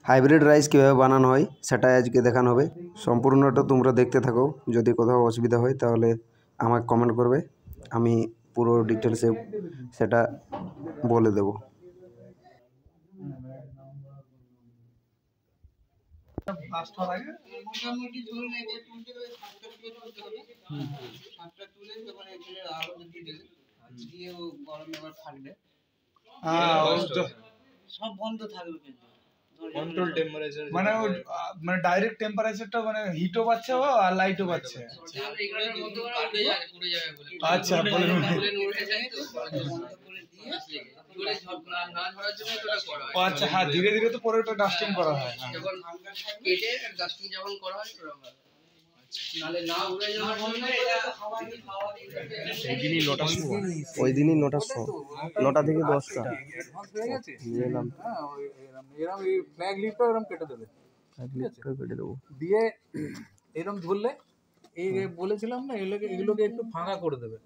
Hybrid rice কীভাবে বানানো হয় সেটাই আজকে দেখানো হবে। সম্পূর্ণটা তোমরা দেখতে থাকো। যদি কোথাও অসুবিধা হয় তাহলে আমাকে কমেন্ট করবে, আমি পুরো ডিটেলসে সেটা বলে দেব। ফার্স্ট হওয়ার আগে মোটামুটি ধরুন এই যে তুলতে হবে 7টা তুলতে হবে। 7টা তুলে তখন এখানে আলো দিয়ে দেবে, দিয়ে ও গরমে আবার ফাটবে। সব বন্ধ থাকবে কিন্তু কন্ট্রোল টেম্পারেচার মানে মানে ডাইরেক্ট টেম্পারেচারটা মানে হিটও পাচ্ছে ও আর লাইটও পাচ্ছে। এগুলোর মধ্যে কাটবে যাবে পুড়ে যাবে বলে আচ্ছা বলে বলে উঠে যায় তো বন্ধ করে দিয়ে জোরে ঝটকা না ধরার জন্য এটা করা হয়। আচ্ছা হ্যাঁ, ধীরে ধীরে তো পরে ওটা ডাস্টিং করা হয়। যখন কেটে ডাস্টিং যখন করা হয় নালে না উড়ে যাওয়ার জন্য এটা হাওয়া দিয়ে ওই দিনই 9টার সময়, 9টা থেকে 10টা হয়ে গেছে। নিয়ে এলাম। হ্যাঁ এরকম এই ফ্ল্যাগ লিফটটা এরকম কেটে দেবে, কেটে দেবো দিয়ে এরকম ধরলে এই বলেছিলাম না এগুলোকে একটু ফাঁকা করে দেবে,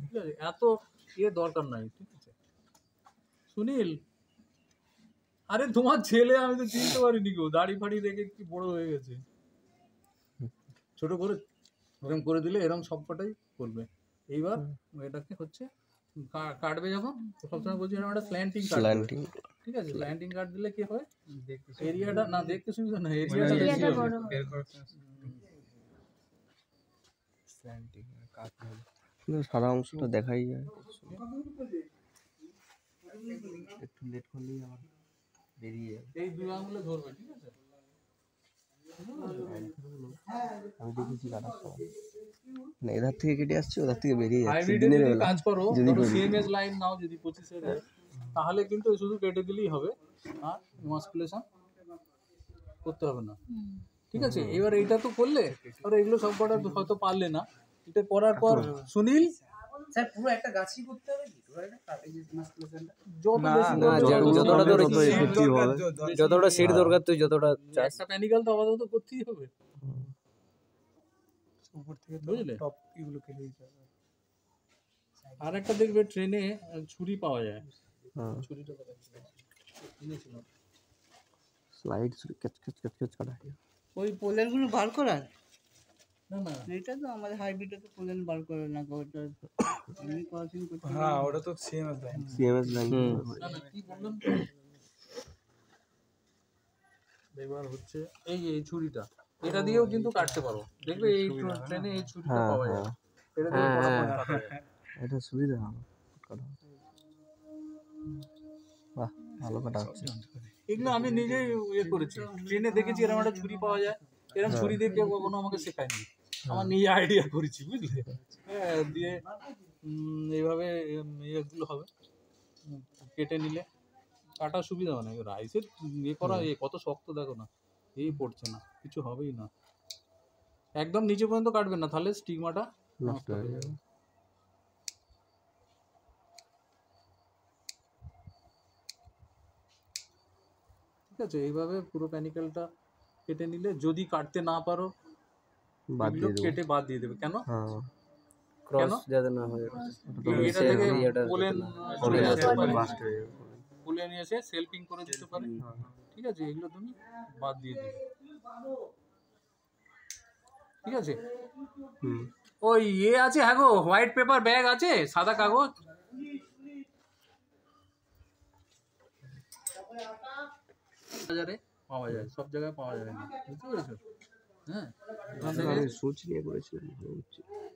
ঠিক আছে? এত দরকার নাই, ঠিক আছে? সুনীল, আরে তোমার ছেলে আমি তো চিনতে পারিনি গো, দাড়ি ফাড়ি রেখে কি বড় হয়ে গেছে। ছোট করে এরকম করে দিলে এরকম সবকটাই করবে। এইবার এটাকে হচ্ছে কাটবে যখন, সবসময় বলছি একটা স্ল্যান্টিং কাট, ঠিক আছে? স্ল্যান্টিং কাট দিলে কি হয়, এরিয়াটা না দেখতে সুবিধা না, এরিয়াটা বেশি হবে। স্ল্যান্টিং কাট সারা অংশটা দেখাই যায়। একটু লেট করলেই আমার বেরিয়ে যাবে। এই দুই আঙুলে ধরবে, ঠিক আছে? আমি দেখেছি কাটার সময় মানে এধার থেকে কেটে আসছে, ওধার থেকে বেরিয়ে যাচ্ছে। হাইব্রিডে যদি কাজ করো, ধরো সিএমএস লাইন নাও যদি 25 এর, তাহলে কিন্তু শুধু কেটে দিলেই হবে, আর মাস্কুলেশন করতে হবে না, ঠিক আছে? এবার এইটা তো করলে, আর এগুলো সব কটা হয়তো পারলে না, এটা করার পর সুনীল স্যার পুরো একটা গাছই করতে হবে কি পুরো একটা এই যে মাস্কুলেশনটা যতটা সিট দরকার তুই যতটা একটা প্যানিক্যাল তো আপাতত করতেই হবে, উপর থেকে বুঝলে? টপ এগুলো কেটে দিতে হবে। আর একটা দেখবে ট্রেনে ছুরি পাওয়া যায়, ছুরিটা কথা কিনেছিলাম, slide catch catch catch catch কাটা। ওই পোলেনগুলো বার করার না না এটা তো আমাদের হাইব্রিডে তো পোলেন বার করে না, ওটা এমনি ক্রসিং করতে। হ্যাঁ ওটা তো সিএমএস লাইন। না না কি বললাম, এবার হচ্ছে এই ছুরিটা, এটা দিয়েও কিন্তু কাটতে পারো, দেখবে এই ট্রেনে এই ছুরিটা পাওয়া যায়, এটা দিয়ে ফটাফট কাটা যায়। এটা সুবিধা কাটা। বাহ, ভালো কাটা হচ্ছে। এগুলো আমি নিজেই করেছি, ট্রেনে দেখেছি এরকম একটা ছুরি পাওয়া যায়, এরকম ছুরি দিয়ে কেউ কখনো আমাকে শেখায়নি, আমার নিজে আইডিয়া করেছি, বুঝলে? হ্যাঁ, দিয়ে এইভাবে এগুলো হবে, কেটে নিলে কাটা সুবিধা মানে রাইসের করা কত শক্ত দেখো না, পড়ছে না, কিছু হবেই না। একদম নিচে পর্যন্ত কাটবেন না, তাহলে স্টিগমাটা নষ্ট হয়ে যাবে। ঠিক আছে, এইভাবে পুরো প্যানিক্যালটা কেটে নিলে, যদি কাটতে না পারো কেটে বাদ দিয়ে দেবে। কেন? ক্রস যাতে না হয়, এটা থেকে পোলেন এসে সেলফিং করে দিতে পারে, ঠিক আছে? এগুলো তুমি বাদ দিয়ে দিবে, ঠিক আছে? ওই আছে, হ্যাঁ গো, হোয়াইট পেপার ব্যাগ আছে, সাদা কাগজ বাজারে পাওয়া যায়, সব জায়গায় পাওয়া যায় না, বুঝতে পেরেছো? হ্যাঁ, সুচ নিয়ে করেছিলাম,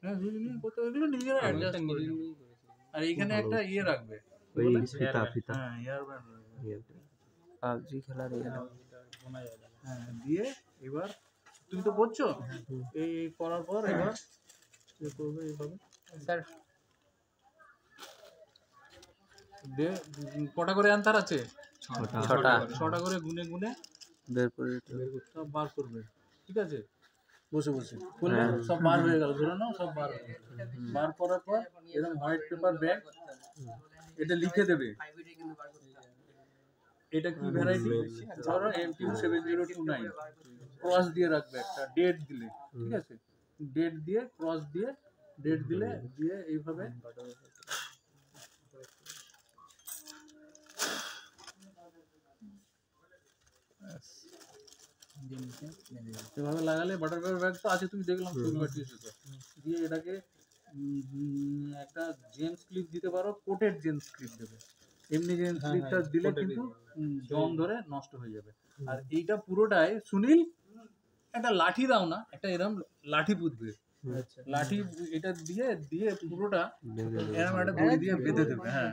হ্যাঁ সুচ নিয়ে করতে, এগুলো নিজেরা অ্যাডজাস্ট করে নেবে। আর এইখানে একটা রাখবে, ওই ফিতা ফিতা, হ্যাঁ ইয়ার পাবজি খেলার হ্যাঁ, দিয়ে এবার তুমি তো করছো, এই করার পর এবার করবে এইভাবে। স্যার দিয়ে কটা করে অ্যান্সার আছে? 6টা করে গুনে গুনে বের করে সব বার করবে, ঠিক আছে? বসে বসে করলে সব বার হয়ে গেল, ধরে নাও সব বার হয়ে গেল। বার করার পর এরকম হোয়াইট পেপার ব্যাগ, এটা লিখে দেবে এটা কি ভ্যারাইটি, ধরো MQ7029, ক্রস দিয়ে রাখবে, একটা ডেট দিলে, ঠিক আছে? ডেট দিয়ে ক্রস দিয়ে ডেট দিলে, দিয়ে এইভাবে এভাবে লাগালে বাটারফ্লাই ব্যাগ তো আছে, তুমি দেখলাম তুমি পাঠিয়েছো তো। দিয়ে এটাকে একটা জেমস ক্লিপ দিতে পারো, কোটেড জেমস ক্লিপ দেবে। এমনি জেমস ক্লিপটা দিলে কিন্তু জং ধরে নষ্ট হয়ে যাবে। আর এইটা পুরোটাই সুনীল একটা লাঠি দাও না, একটা এরকম লাঠি পুঁতবে, লাঠি এটা দিয়ে দিয়ে পুরোটা এরকম একটা দড়ি দিয়ে বেঁধে দেবে। হ্যাঁ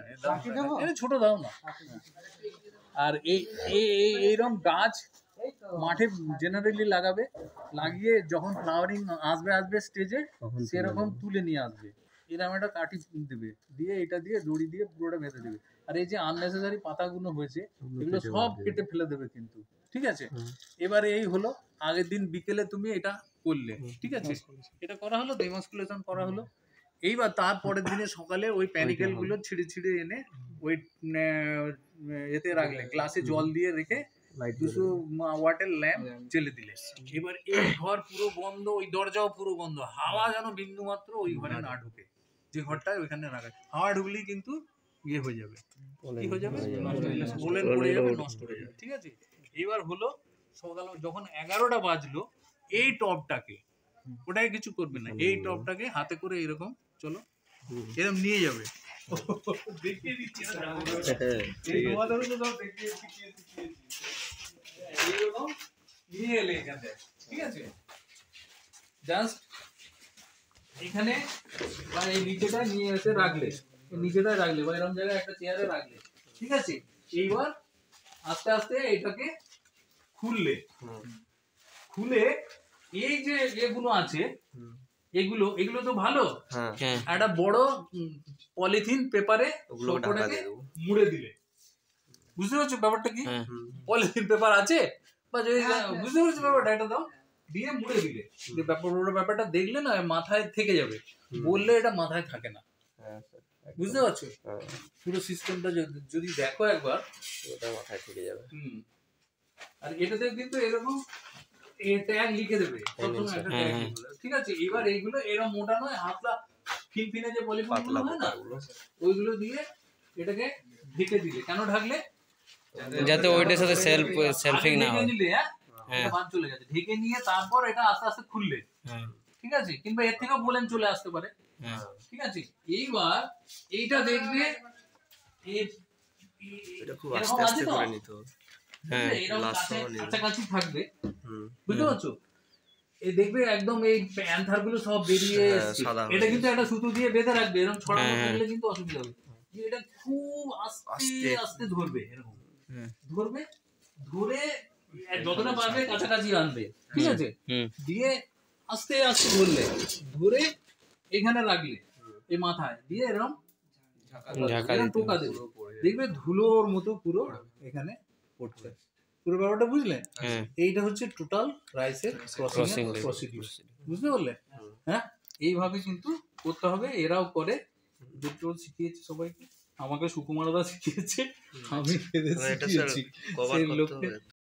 এটা ছোট দাও না। আর এইরকম গাছ মাঠে জেনারেলি লাগাবে, লাগিয়ে যখন ফ্লাওয়ারিং আসবে স্টেজে সেরকম তুলে নিয়ে আসবে, এরকম একটা কাঠি দেবে, দিয়ে এটা দিয়ে দড়ি দিয়ে পুরোটা বেঁধে দেবে। আর এই যে আননেসেসারি পাতাগুলো হয়েছে এগুলো সব কেটে ফেলে দেবে কিন্তু, ঠিক আছে? এবারে এই হলো আগের দিন বিকেলে তুমি এটা করলে, ঠিক আছে? এটা করা হলো, ডেমনস্ট্রেশন করা হলো। এইবার তারপরের দিনে সকালে ওই প্যানিকেল গুলো ছিঁড়ে ছিঁড়ে এনে ওই এতে রাখলে, গ্লাসে জল দিয়ে রেখে 200 ওয়াটের ল্যাম্প জ্বেলে দিলে। এবার এই ঘর পুরো বন্ধ, ওই দরজাও পুরো বন্ধ, হাওয়া যেন বিন্দু মাত্র ওই ঘরে না ঢুকে। যে ঘরটায় ওইখানে রাখা, হাওয়া ঢুকলেই কিন্তু ইয়ে হয়ে যাবে, কি হয়ে যাবে, পোলেন পড়ে যাবে, নষ্ট হয়ে যাবে, ঠিক আছে? এবার হলো সকাল যখন 11টা বাজলো, এই টবটাকে, ওটাকে কিছু করবে না, এই টবটাকে হাতে করে এরকম চলো এরকম নিয়ে যাবে। দেখিয়ে দিচ্ছি এইরকম নিয়ে এলে এখানে, ঠিক আছে? জাস্ট এখানে বা এই নিচেটা নিয়ে এসে রাখলে, নিচেটায় রাখলে বা এরকম জায়গায় একটা চেয়ারে রাখলে, ঠিক আছে? এইবার আস্তে আস্তে এটাকে খুললে, খুলে এই যে এগুলো আছে এগুলো তো ভালো, একটা বড় পলিথিন পেপারে ওটাকে মুড়ে দিলে, বুঝতে পারছো ব্যাপারটা কি? পলিথিন পেপার আছে বা যদি বুঝতে পারছো ব্যাপারটা, এটা দাও দিয়ে মুড়ে দিলে, যে ব্যাপারটা দেখলে না মাথায় থেকে যাবে, বললে এটা মাথায় থাকে না, বুঝতে পারছো? পুরো সিস্টেমটা যদি দেখো একবার, ওটা মাথায় থেকে যাবে। আর এটাতে কিন্তু এরকম ট্যাগ লিখে দেবে, ঠিক আছে? এবার এইগুলো এরকম মোটা নয়, হাতলা ফিনফিনে যে পলিথিনগুলো হয় না, ওইগুলো দিয়ে এটাকে ঢেকে দিলে। কেন ঢাকলে? যাতে ওইটার সাথে সেলফিং না হয়। বাদ চলে গেছে, ঢেকে নিয়ে তারপর এটা আস্তে আস্তে খুললে, ঠিক আছে? কিংবা এর থেকেও বলেন চলে আসতে পারে, ঠিক আছে? এইবার এইটা দেখবে এটা খুব আস্তে আস্তে করে নিতে হবে। কাছাকাছি থাকবে, বুঝতে পারছো? এই দেখবে একদম এই প্যান্থার গুলো সব বেরিয়ে এসছে। এটা কিন্তু একটা সুতো দিয়ে বেঁধে রাখবে, এরকম ছড়ানো থাকলে কিন্তু অসুবিধা হবে। এটা খুব আস্তে আস্তে ধরবে, এরকম ধরবে, ধরে যতটা পারবে কাছাকাছি আনবে, ঠিক আছে? দিয়ে আস্তে আস্তে ধরলে, ধরে এখানে রাখলে এই মাথায় দিয়ে এরকম টোকা দেবে, দেখবে ধুলোর মতো পুরো এখানে পড়ছে। পুরো ব্যাপারটা বুঝলে? এইটা হচ্ছে টোটাল রাইসের প্রসিডিউর, বুঝতে পারলে? হ্যাঁ, এইভাবে কিন্তু করতে হবে। এরাও করে, দুটো শিখিয়েছে সবাইকে, আমাকে সুকুমার দা শিখিয়েছে, আমি শিখিয়েছি সেই লোককে।